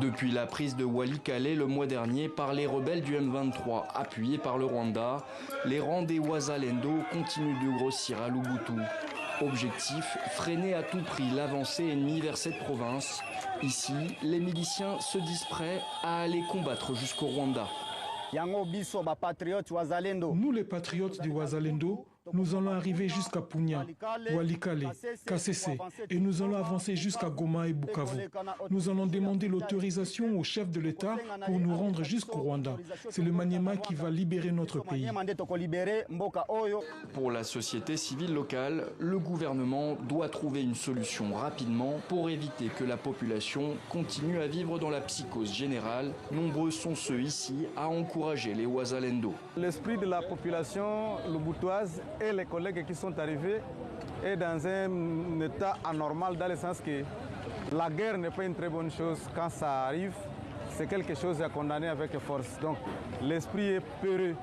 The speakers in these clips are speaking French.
Depuis la prise de Walikale le mois dernier par les rebelles du M23 appuyés par le Rwanda, les rangs des Wazalendo continuent de grossir à Lubutu. Objectif, freiner à tout prix l'avancée ennemie vers cette province. Ici, les miliciens se disent prêts à aller combattre jusqu'au Rwanda. Nous les patriotes du Wazalendo, nous allons arriver jusqu'à Punya, Walikale, Kasese et nous allons avancer jusqu'à Goma et Bukavu. Nous allons demander l'autorisation au chef de l'État pour nous rendre jusqu'au Rwanda. C'est le Maniema qui va libérer notre pays. Pour la société civile locale, le gouvernement doit trouver une solution rapidement pour éviter que la population continue à vivre dans la psychose générale. Nombreux sont ceux ici à encourager les Wazalendo. L'esprit de la population lubutoise et les collègues qui sont arrivés est dans un état anormal, dans le sens que la guerre n'est pas une très bonne chose. Quand ça arrive, c'est quelque chose à condamner avec force. Donc l'esprit est peureux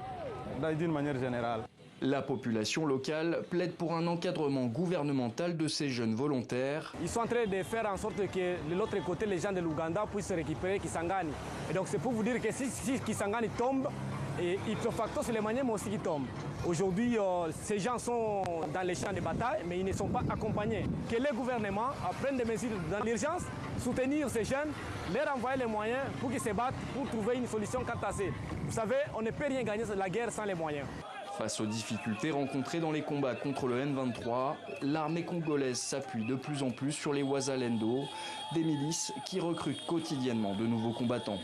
d'une manière générale. La population locale plaide pour un encadrement gouvernemental de ces jeunes volontaires. Ils sont en train de faire en sorte que de l'autre côté, les gens de l'Ouganda puissent récupérer Kisangani. Et donc c'est pour vous dire que si Kisangani tombe, et ipso facto, c'est les Maniema aussi qui tombent. Aujourd'hui, ces gens sont dans les champs de bataille, mais ils ne sont pas accompagnés. Que les gouvernements prennent des mesures dans l'urgence, soutenir ces jeunes, leur envoyer les moyens pour qu'ils se battent, pour trouver une solution quant à ça. Vous savez, on ne peut rien gagner la guerre sans les moyens. Face aux difficultés rencontrées dans les combats contre le M23, l'armée congolaise s'appuie de plus en plus sur les Wazalendo, des milices qui recrutent quotidiennement de nouveaux combattants.